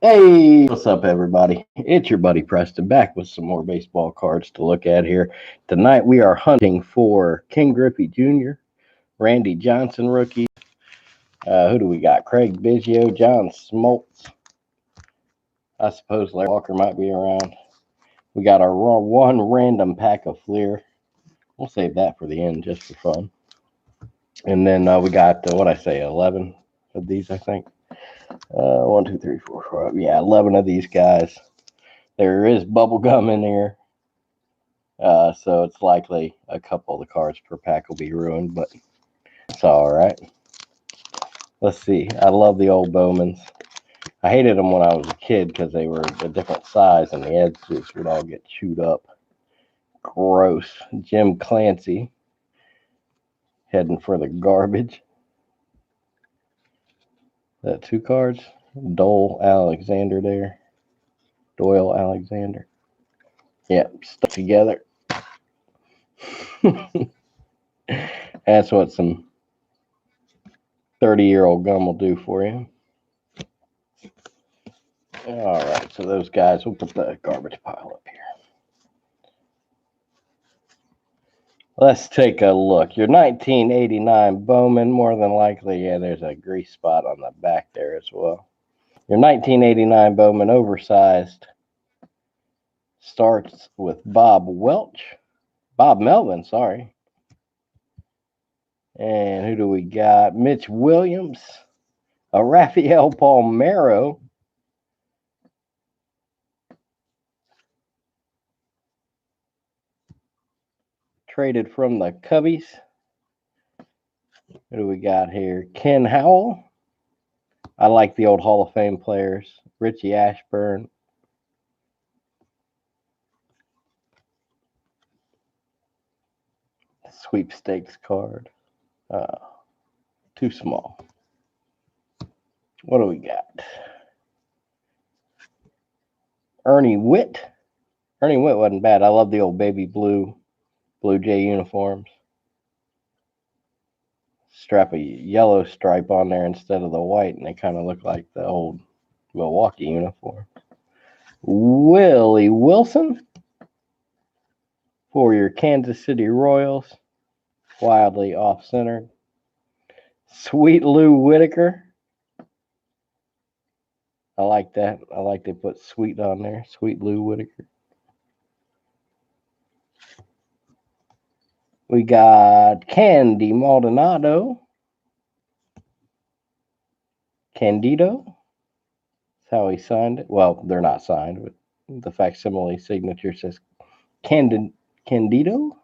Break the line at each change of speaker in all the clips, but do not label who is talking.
Hey, what's up, everybody? It's your buddy Preston back with some more baseball cards to look at here. Tonight we are hunting for King Griffey Jr., Randy Johnson rookie. Who do we got? Craig Biggio, John Smoltz. I suppose Larry Walker might be around. We got our one random pack of Fleer. We'll save that for the end just for fun. And then we got, 11 of these, I think. 1, 2, 3, 4, 5. Yeah, 11 of these guys. There is bubble gum in here. So it's likely a couple of the cards per pack will be ruined, but it's all right. Let's see. I love the old Bowmans. I hated them when I was a kid because they were a different size and the edges would all get chewed up. Gross. Jim Clancy heading for the garbage. That 2 cards. Doyle Alexander. Yep, stuck together. That's what some 30-year-old gum will do for you. All right, so those guys, we'll put the garbage pile up here. Let's take a look. Your 1989 Bowman, more than likely, yeah, there's a grease spot on the back there as well. Your 1989 Bowman, oversized, starts with Bob Melvin, sorry. And who do we got? Mitch Williams, a Rafael Palmeiro, traded from the Cubbies. Who do we got here? Ken Howell. I like the old Hall of Fame players. Richie Ashburn. Sweepstakes card. Too small. What do we got? Ernie Witt. Ernie Witt wasn't bad. I love the old baby Blue Jay uniforms. Strap a yellow stripe on there instead of the white, and they kind of look like the old Milwaukee uniform. Willie Wilson for your Kansas City Royals. Wildly off-centered. Sweet Lou Whitaker. I like that. I like they put sweet on there. Sweet Lou Whitaker. We got Candy Maldonado. Candido. That's how he signed it. Well, they're not signed, but the facsimile signature says Candido.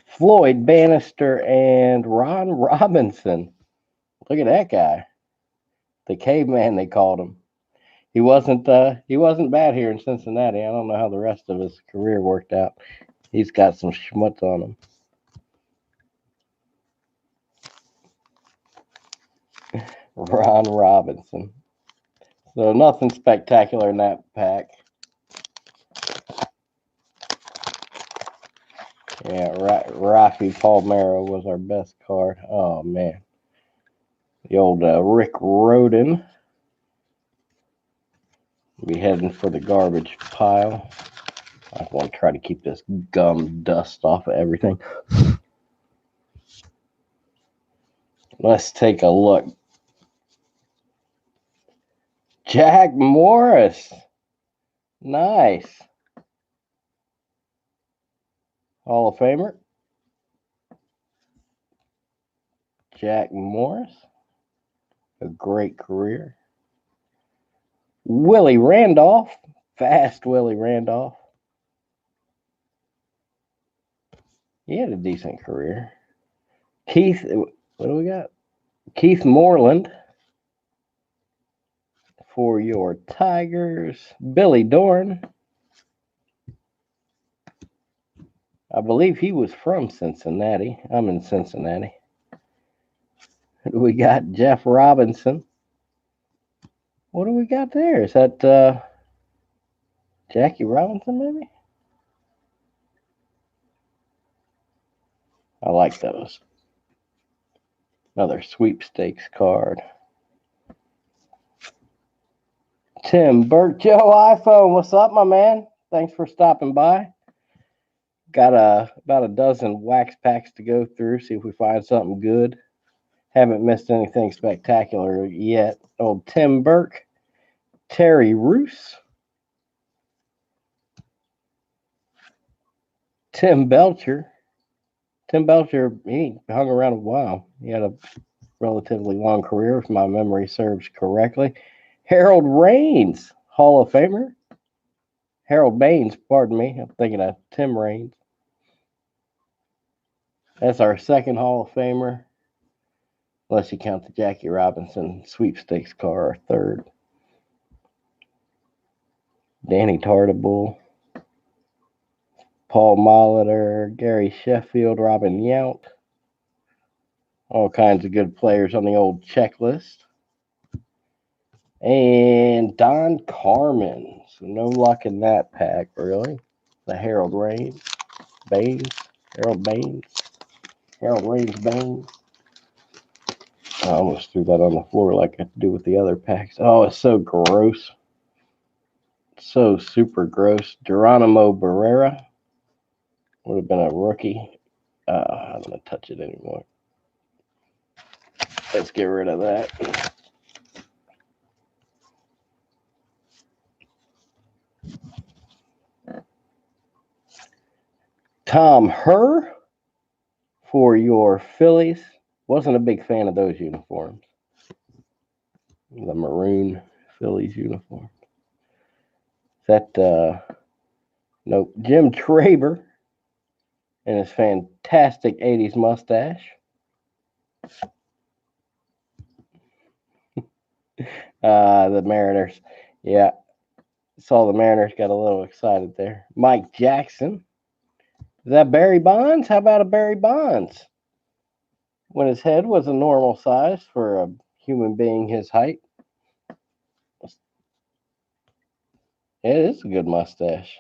Floyd Bannister and Ron Robinson. Look at that guy. The caveman, they called him. He wasn't bad here in Cincinnati. I don't know how the rest of his career worked out. He's got some schmutz on him. Ron Robinson. So nothing spectacular in that pack. Yeah, Rafi Palmeiro was our best card. Oh, man. The old Rick Rhoden. Be heading for the garbage pile. I want to try to keep this gum dust off of everything. Let's take a look. Jack Morris. Nice. Hall of Famer. Jack Morris. A great career. Willie Randolph. Fast Willie Randolph. He had a decent career. Keith, what do we got? Keith Moreland for your Tigers. Billy Dorn. I believe he was from Cincinnati. I'm in Cincinnati. We got Jeff Robinson. What do we got there? Is that Jackie Robinson, maybe? I like those. Another sweepstakes card. Tim Burke, Joe iPhone, what's up, my man? Thanks for stopping by. Got about a dozen wax packs to go through, see if we find something good. Haven't missed anything spectacular yet. Old Tim Burke, Terry Roos, Tim Belcher. Tim Belcher, he hung around a while. He had a relatively long career, if my memory serves correctly. Harold Raines, Hall of Famer. Harold Baines, pardon me. I'm thinking of Tim Raines. That's our second Hall of Famer, unless you count the Jackie Robinson sweepstakes car, our third. Danny Tartabull, Paul Molitor, Gary Sheffield, Robin Yount. All kinds of good players on the old checklist. And Don Carmen. So no luck in that pack, really. The Harold Baines. Harold Raines Baines. I almost threw that on the floor like I do with the other packs. Oh, it's so gross. So super gross. Geronimo Barrera. Would have been a rookie. I don't want to touch it anymore. Let's get rid of that. Tom Herr for your Phillies. Wasn't a big fan of those uniforms. The maroon Phillies uniform. That, nope. Jim Traber and his fantastic 80s mustache. The Mariners. Yeah. Saw the Mariners got a little excited there. Mike Jackson. Is that Barry Bonds? How about a Barry Bonds? When his head was a normal size for a human being his height. It is a good mustache.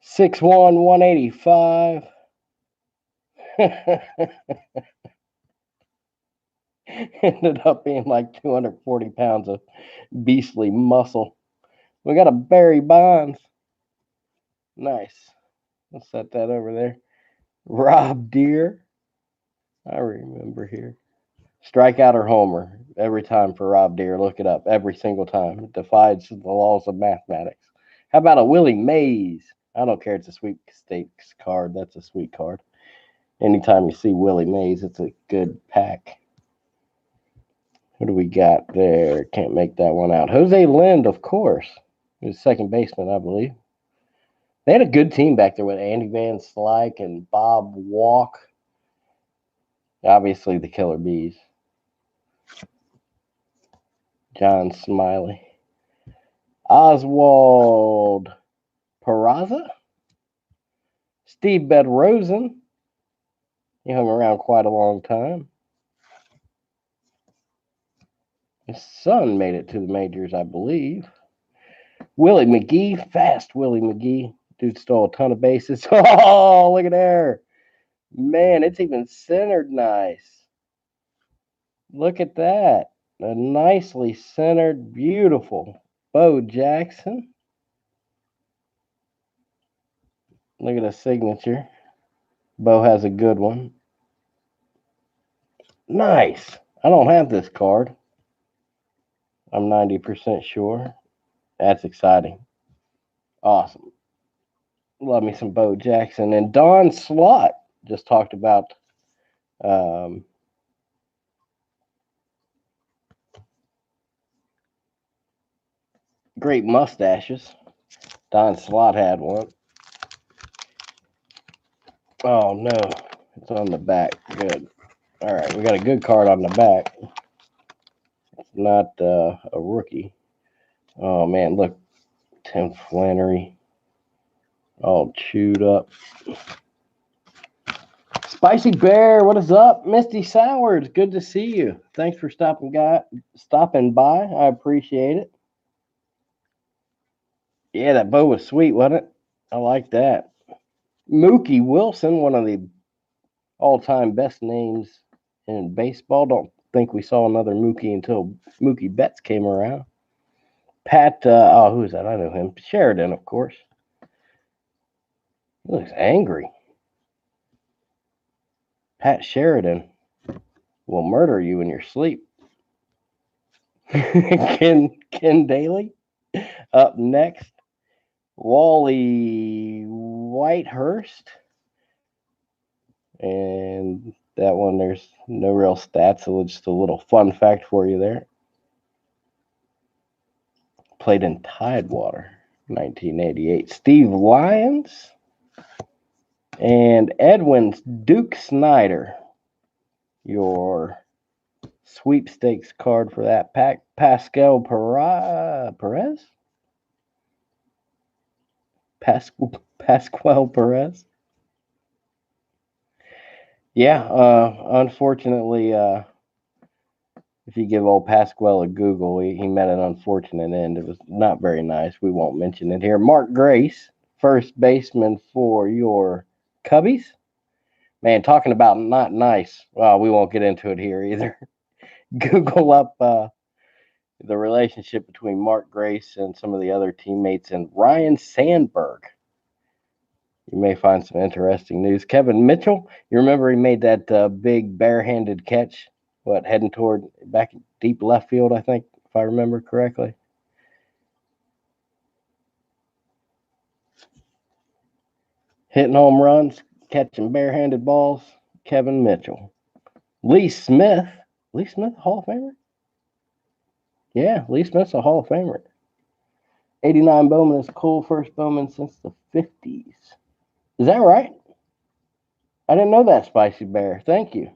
6'1", 185. Ended up being like 240 pounds of beastly muscle. We got a Barry Bonds. Nice. Let's set that over there. Rob Deere. I remember here. Strikeout or homer every time for Rob Deere. Look it up every single time. It defies the laws of mathematics. How about a Willie Mays? I don't care. It's a sweepstakes card. That's a sweet card. Anytime you see Willie Mays, it's a good pack. What do we got there? Can't make that one out. Jose Lind, of course. He was second baseman, I believe. They had a good team back there with Andy Van Slyke and Bob Walk. Obviously, the Killer Bees. John Smiley. Oswald Peraza. Steve Bedrosian. He hung around quite a long time. His son made it to the majors, I believe. Willie McGee. Fast Willie McGee. Dude stole a ton of bases. Oh, look at there. Man, it's even centered nice. Look at that. A nicely centered, beautiful Bo Jackson. Look at the signature. Bo has a good one. Nice. I don't have this card. I'm 90% sure. That's exciting. Awesome. Love me some Bo Jackson. And Don Slott just talked about great mustaches. Don Slott had one. Oh, no. It's on the back. Good. All right. We got a good card on the back. It's not a rookie. Oh, man. Look. Tim Flannery. All chewed up. Spicy Bear, what is up? Misty Sowers, good to see you. Thanks for stopping by. I appreciate it. Yeah, that bow was sweet, wasn't it? I like that. Mookie Wilson, one of the all-time best names in baseball. Don't think we saw another Mookie until Mookie Betts came around. Pat, oh, who is that? I know him. Sheridan, of course. He looks angry. Pat Sheridan will murder you in your sleep. Ken Daly. Up next, Wally Whitehurst. And that one, there's no real stats, so just a little fun fact for you there. Played in Tidewater, 1988. Steve Lyons and Edwin Duke Snyder. Your sweepstakes card for that pack. Pascal Perez? Pasquale Perez? Yeah, unfortunately, if you give old Pasquale a Google, he met an unfortunate end. It was not very nice. We won't mention it here. Mark Grace, first baseman for your Cubbies. Man, talking about not nice. Well, we won't get into it here either. Google up the relationship between Mark Grace and some of the other teammates and Ryan Sandberg. You may find some interesting news. Kevin Mitchell, you remember he made that big barehanded catch, heading toward back deep left field, I think, if I remember correctly. Hitting home runs, catching barehanded balls, Kevin Mitchell. Lee Smith, Hall of Famer? Yeah, Lee Smith's a Hall of Famer. 89 Bowman is cool, first Bowman since the 50s. Is that right? I didn't know that, Spicy Bear. Thank you.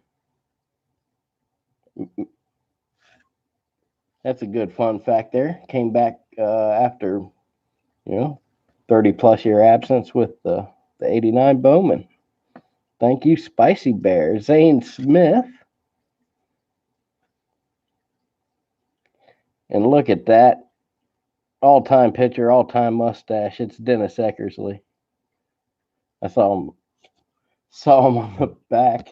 That's a good fun fact there. Came back after, 30 plus year absence with the 89 Bowman. Thank you, Spicy Bear. Zane Smith. And look at that. All-time pitcher, all-time mustache. It's Dennis Eckersley. I saw him on the back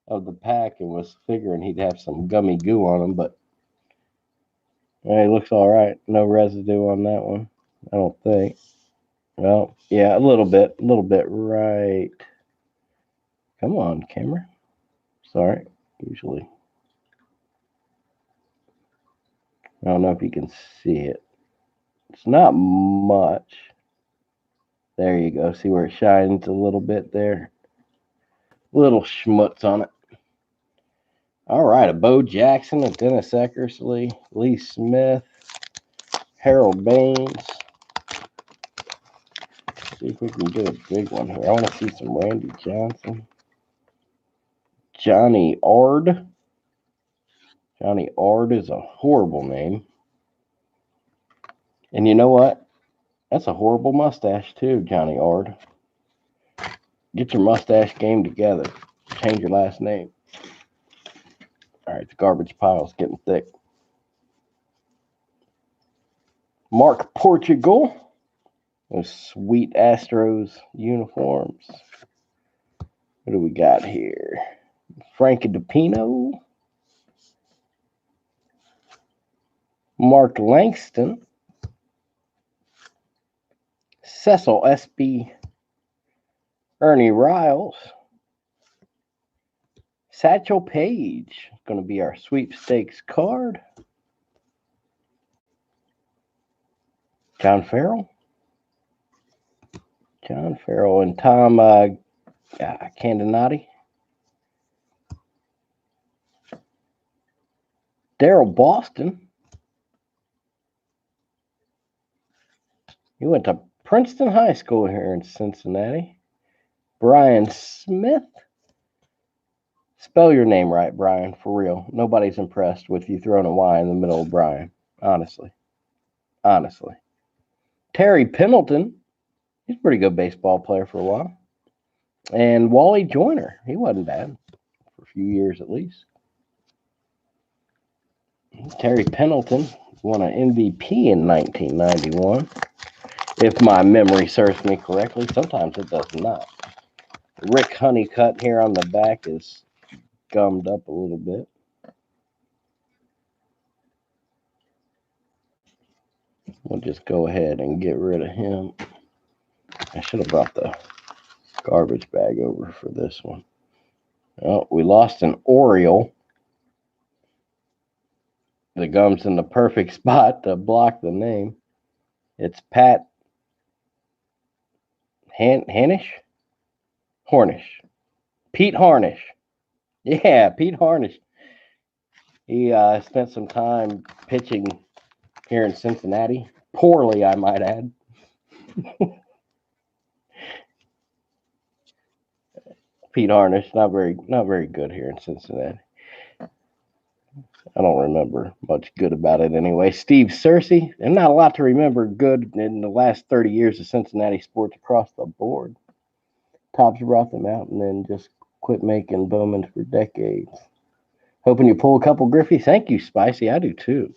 of the pack and was figuring he'd have some gummy goo on him, but he looks all right. No residue on that one, I don't think. Well, yeah, a little bit right. Come on, camera. Sorry, usually. I don't know if you can see it. It's not much. There you go. See where it shines a little bit there? Little schmutz on it. All right, a Bo Jackson, a Dennis Eckersley, Lee Smith, Harold Baines. See if we can get a big one here. I want to see some Randy Johnson. Johnny Ard. Johnny Ard is a horrible name. And you know what? That's a horrible mustache too, Johnny Ard. Get your mustache game together. Change your last name. All right, the garbage pile's getting thick. Mark Portugal. Those sweet Astros uniforms. What do we got here? Frankie DePino. Mark Langston. Cecil SB. Ernie Riles. Satchel Paige. Going to be our sweepstakes card. John Farrell. And Tom Candonati. Daryl Boston. He went to Princeton High School here in Cincinnati. Brian Smith. Spell your name right, Brian, for real. Nobody's impressed with you throwing a Y in the middle of Brian. Honestly. Terry Pendleton. He's a pretty good baseball player for a while. And Wally Joyner. He wasn't bad for a few years at least. Terry Pendleton won an MVP in 1991. If my memory serves me correctly. Sometimes it does not. Rick Honeycutt here on the back is gummed up a little bit. We'll just go ahead and get rid of him. I should have brought the garbage bag over for this one. Oh, we lost an Oriole. The gum's in the perfect spot to block the name. It's Pat Harnish? Hornish. Pete Harnish. Yeah, Pete Harnish. He spent some time pitching here in Cincinnati. Poorly, I might add. Pete Harnish, not very good here in Cincinnati. I don't remember much good about it anyway. Steve Searcy, and not a lot to remember good in the last 30 years of Cincinnati sports across the board. Topps brought them out and then just quit making Bowman for decades. Hoping you pull a couple Griffey. Thank you, Spicy. I do too.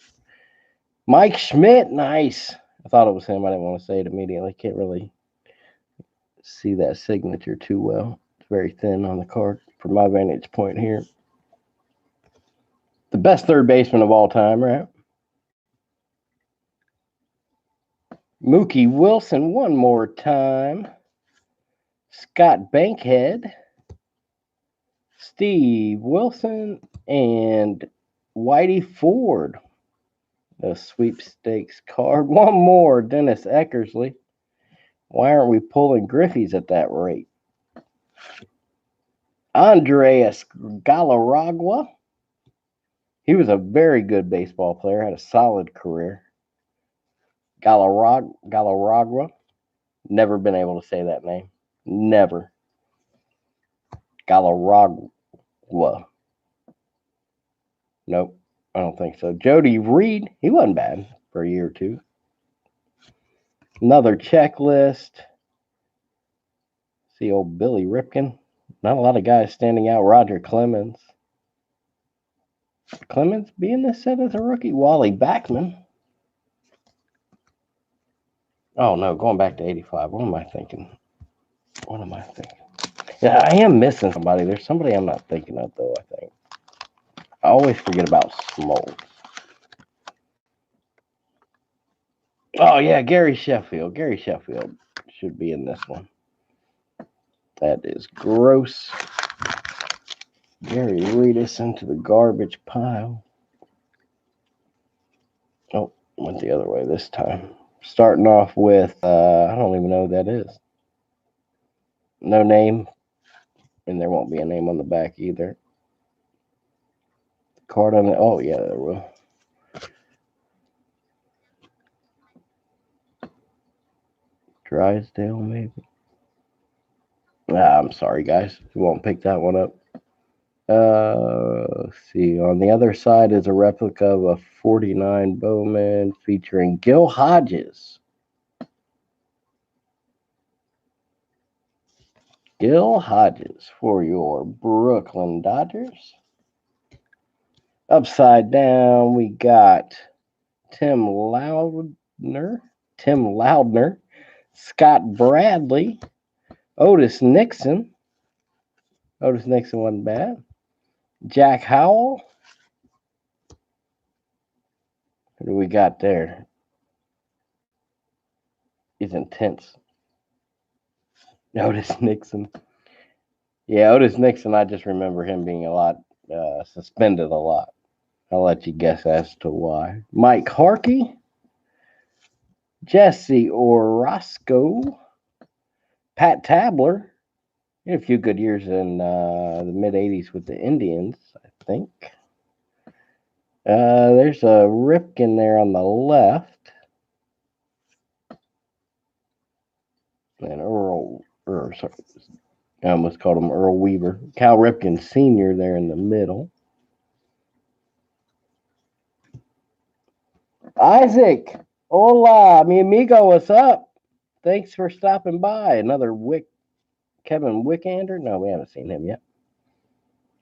Mike Schmidt, nice. I thought it was him. I didn't want to say it immediately. Can't really see that signature too well. It's very thin on the card from my vantage point here. The best third baseman of all time, right? Mookie Wilson one more time. Scott Bankhead. Steve Wilson and Whitey Ford. The sweepstakes card. One more, Dennis Eckersley. Why aren't we pulling Griffeys at that rate? Andres Galarragua. He was a very good baseball player, had a solid career. Galarragua. Never been able to say that name. Never. Galarragua. Nope, I don't think so. Jody Reed, he wasn't bad for a year or two. Another checklist. See old Billy Ripken. Not a lot of guys standing out. Roger Clemens. Clemens being this set as a rookie. Wally Backman. Oh, no, going back to 85. What am I thinking? Yeah, I am missing somebody. There's somebody I'm not thinking of, though, I think. I always forget about Smoltz. Oh, yeah, Gary Sheffield. Gary Sheffield should be in this one. That is gross. Gary, read us into the garbage pile. Oh, went the other way this time. Starting off with, I don't even know who that is. No name, and there won't be a name on the back either. Card on the, oh yeah, there will. Drysdale, maybe. I'm sorry, guys. We won't pick that one up. Let's see. On the other side is a replica of a 49 Bowman featuring Gil Hodges. Gil Hodges for your Brooklyn Dodgers. Upside down, we got Tim Loudner, Scott Bradley, Otis Nixon. Otis Nixon wasn't bad. Jack Howell. What do we got there? He's intense. Otis Nixon. Yeah, Otis Nixon, I just remember him being a lot, suspended a lot. I'll let you guess as to why. Mike Harkey. Jesse Orozco. Pat Tabler. He had a few good years in the mid-'80s with the Indians, I think. There's a Ripken there on the left. And I almost called him Earl Weaver. Cal Ripken Sr. there in the middle. Isaac, hola, mi amigo, what's up? Thanks for stopping by. Another Kevin Wickander? No, we haven't seen him yet.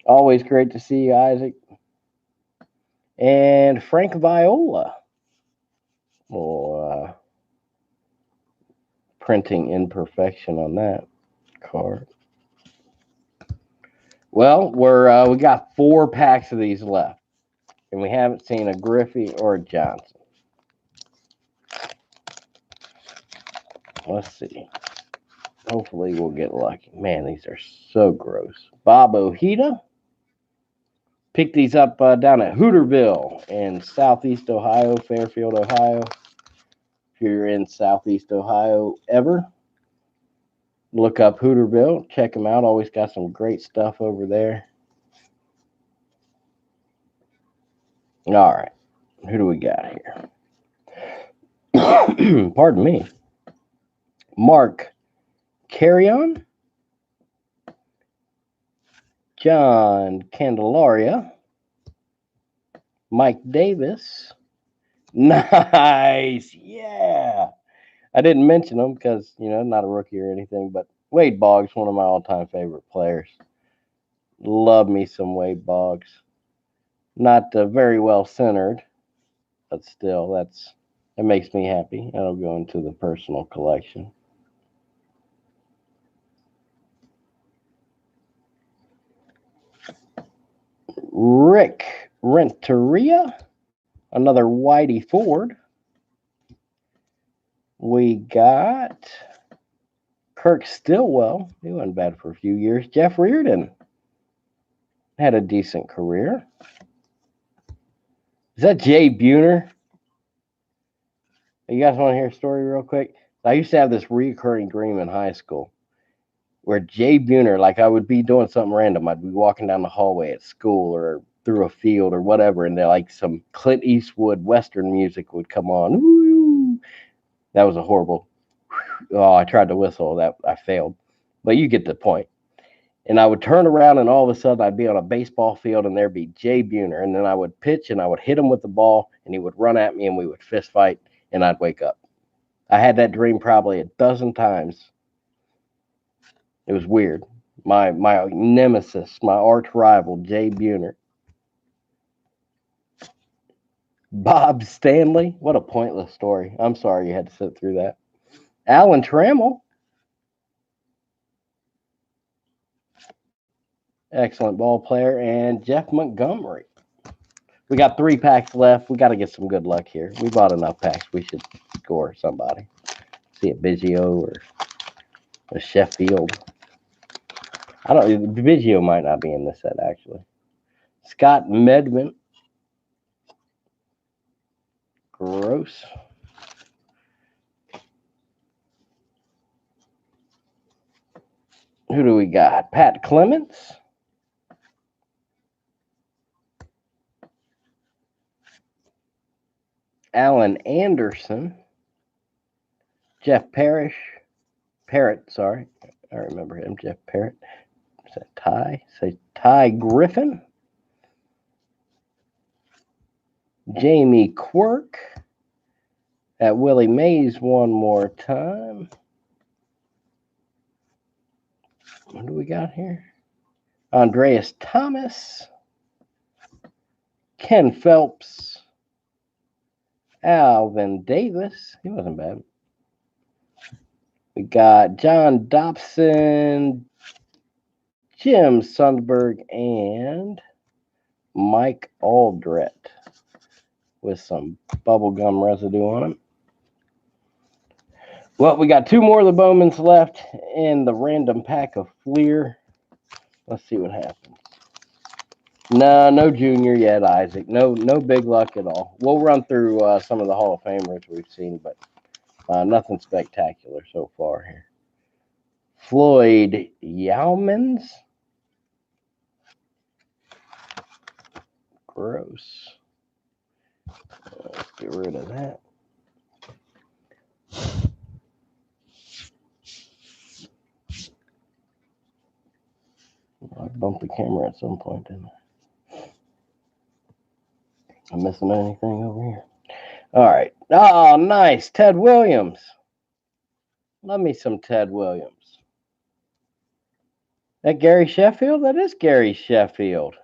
Always great to see you, Isaac. And Frank Viola. Well, printing imperfection on that card. Well, we got 4 packs of these left, and we haven't seen a Griffey or a Johnson. Let's see. Hopefully we'll get lucky. Man, these are so gross. Bob Ojeda. Picked these up down at Hooterville in Southeast Ohio, Fairfield, Ohio. If you're in Southeast Ohio ever, look up Hooterville. Check them out. Always got some great stuff over there. All right. Who do we got here? Pardon me. Mark Carrion. John Candelaria. Mike Davis. Nice. Yeah. I didn't mention him because, not a rookie or anything, but Wade Boggs, one of my all-time favorite players. Love me some Wade Boggs. Not very well centered, but still, that makes me happy. That'll go into the personal collection. Rick Renteria, another Whitey Ford. We got Kirk Stillwell. He wasn't bad for a few years. Jeff Reardon had a decent career. Is that Jay Buhner? You guys want to hear a story real quick? I used to have this recurring dream in high school where Jay Buhner, like I would be doing something random. I'd be walking down the hallway at school or through a field or whatever, and like some Clint Eastwood Western music would come on. Ooh, that was a horrible. Oh, I tried to whistle. That I failed. But you get the point. And I would turn around, and all of a sudden I'd be on a baseball field, and there'd be Jay Buhner. And then I would pitch, and I would hit him with the ball, and he would run at me, and we would fist fight, and I'd wake up. I had that dream probably a dozen times. It was weird. My nemesis, my arch rival, Jay Buhner. Bob Stanley. What a pointless story. I'm sorry you had to sit through that. Alan Trammell. Excellent ball player. And Jeff Montgomery. We got 3 packs left. We got to get some good luck here. We bought enough packs. We should score somebody. See a Biggio or a Sheffield. Biggio might not be in this set, actually. Scott Medman. Gross. Who do we got? Pat Clements. Alan Anderson. Jeff Parrott, sorry. I remember him. Jeff Parrott. Is that Ty? Say Ty Griffin. Jamie Quirk. At Willie Mays one more time. What do we got here? Andreas Thomas. Ken Phelps. Alvin Davis. He wasn't bad. We got John Dobson, Jim Sundberg, and Mike Aldrett with some bubblegum residue on him. Well, we got 2 more of the Bowmans left in the random pack of Fleer. Let's see what happens. No junior yet, Isaac. No big luck at all. We'll run through some of the Hall of Famers we've seen, but nothing spectacular so far here. Floyd Yaumans. Gross. Let's get rid of that. I bumped the camera at some point, didn't I? I'm missing anything over here. All right. Oh, nice. Ted Williams. Love me some Ted Williams. That Gary Sheffield? That is Gary Sheffield.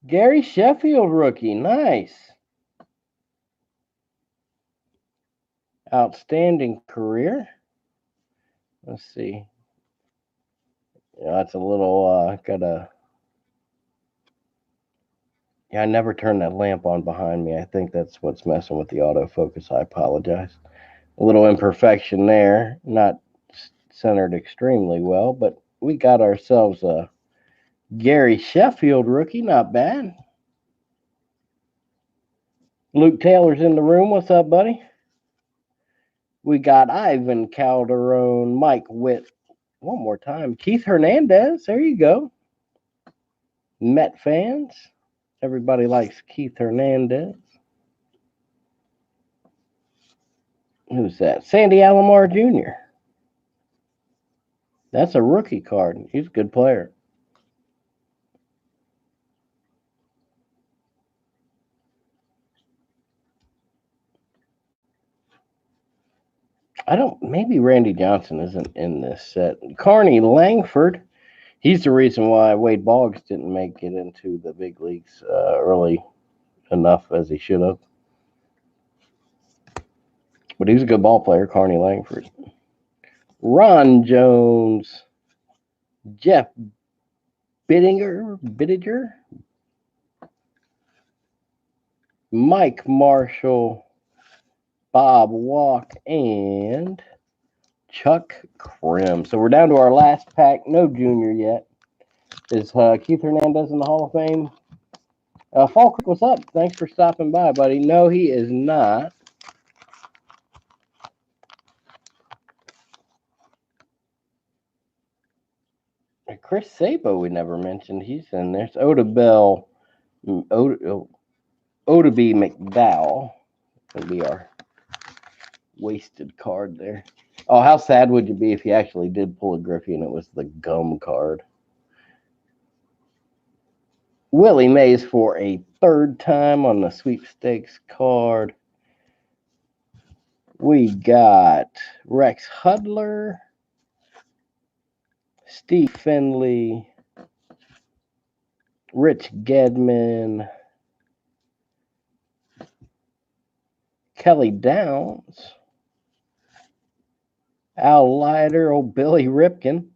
Gary Sheffield rookie. Nice. Outstanding career. Let's see. Yeah, that's a little, I never turned that lamp on behind me. I think that's what's messing with the autofocus. I apologize. A little imperfection there, not centered extremely well, but we got ourselves a Gary Sheffield rookie, not bad. Luke Taylor's in the room. What's up, buddy? We got Ivan Calderon, Mike Witt. One more time. Keith Hernandez. There you go. Met fans. Everybody likes Keith Hernandez. Who's that? Sandy Alomar Jr. That's a rookie card. He's a good player. Maybe Randy Johnson isn't in this set. Carney Langford. He's the reason why Wade Boggs didn't make it into the big leagues early enough as he should have. But he's a good ball player, Carney Langford. Ron Jones. Jeff Bittinger. Mike Marshall. Bob Walk, and Chuck Krim. So we're down to our last pack. No junior yet. Is Keith Hernandez in the Hall of Fame? Fall Creek, what's up? Thanks for stopping by, buddy. No, he is not. Chris Sabo we never mentioned. He's in there. It's Odubel Odaby McDowell. That'll be our wasted card there. Oh, how sad would you be if you actually did pull a Griffey and it was the gum card? Willie Mays for a third time on the sweepstakes card. We got Rex Hudler, Steve Finley, Rich Gedman, Kelly Downs, Al Leiter, old Billy Ripken.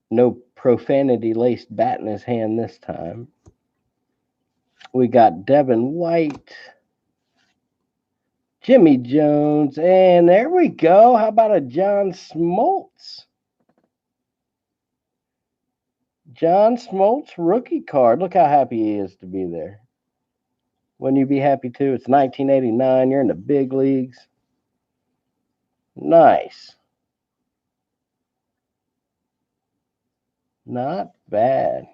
No profanity-laced bat in his hand this time. We got Devin White, Jimmy Jones, and there we go. How about a John Smoltz? John Smoltz rookie card. Look how happy he is to be there. Wouldn't you be happy too? It's 1989. You're in the big leagues. Nice. Not bad.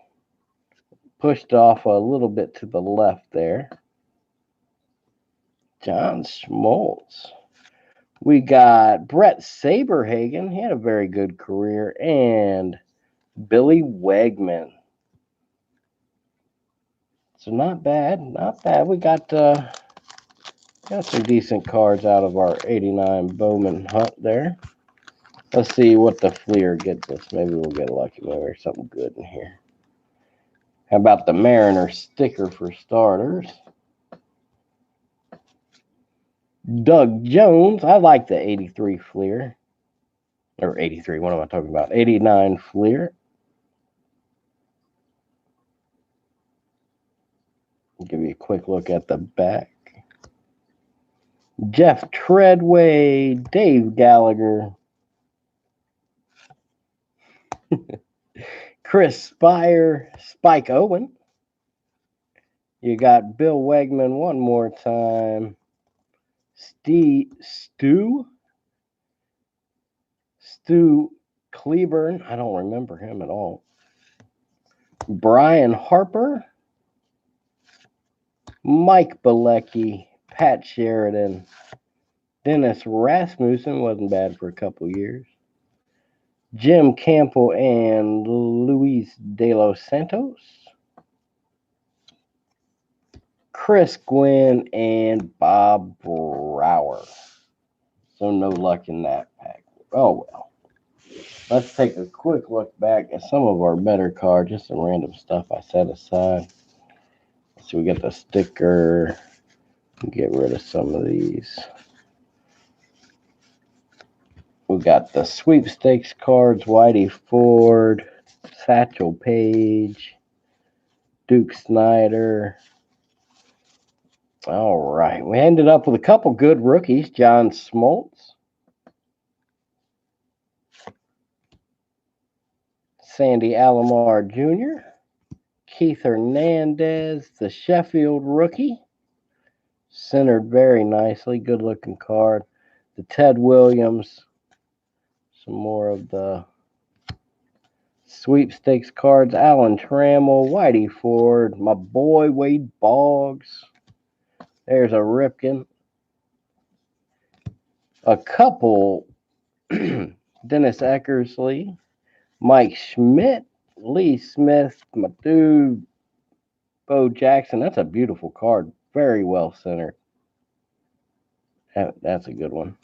Pushed off a little bit to the left there. John Smoltz. We got Brett Saberhagen. He had a very good career. And Billy Wegman. So not bad. Not bad. We got some decent cards out of our 89 Bowman hunt there. Let's see what the Fleer gets us. Maybe we'll get lucky. Maybe there's something good in here. How about the Mariner sticker for starters? Doug Jones. I like the 83 Fleer. Or 83. What am I talking about? 89 Fleer. I'll give you a quick look at the back. Jeff Treadway. Dave Gallagher. Chris Spire. Spike Owen. You got Bill Wegman one more time. Stu Cleburne. I don't remember him at all. Brian Harper. Mike Bilecki. Pat Sheridan. Dennis Rasmussen. Wasn't bad for a couple years. Jim Campbell and Luis De Los Santos. Chris Gwynn and Bob Brower. So no luck in that pack. Oh well. Let's take a quick look back at some of our better cards. Just some random stuff I set aside. So we get the sticker. Get rid of some of these. We got the sweepstakes cards. Whitey Ford. Satchel Paige. Duke Snyder. All right. We ended up with a couple good rookies. John Smoltz, Sandy Alomar Jr., Keith Hernandez, the Sheffield rookie, centered very nicely. Good looking card. The Ted Williams, some more of the sweepstakes cards. Alan Trammell, Whitey Ford, my boy Wade Boggs. There's a Ripken. A couple Dennis Eckersley, Mike Schmidt, Lee Smith, my dude Bo Jackson. That's a beautiful card. Very well centered. That's a good one.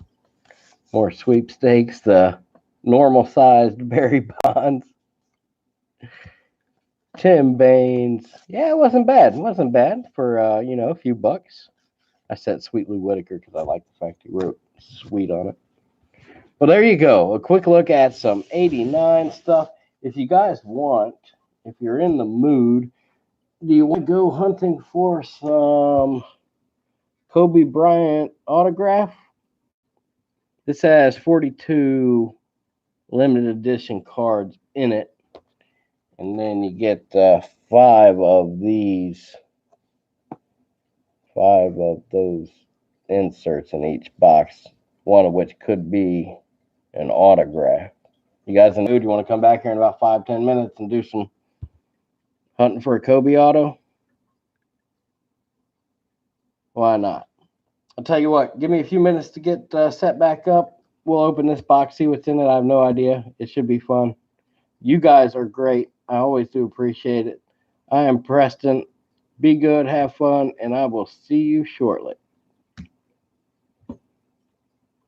More sweepstakes. The normal sized Barry Bonds. Tim Baines. Yeah, it wasn't bad. It wasn't bad for a few bucks. I said Sweetly Whitaker because I like the fact he wrote sweet on it. Well, there you go. A quick look at some 89 stuff. If you guys want, if you're in the mood, do you want to go hunting for some Kobe Bryant autograph? This has 42 limited edition cards in it. And then you get five of those inserts in each box, one of which could be an autograph. You guys in the mood? You want to come back here in about 5-10 minutes and do some hunting for a Kobe auto? Why not? I'll tell you what, give me a few minutes to get set back up. We'll open this box, see what's in it. I have no idea. It should be fun. You guys are great. I always do appreciate it. I am Preston. Be good, have fun, and I will see you shortly.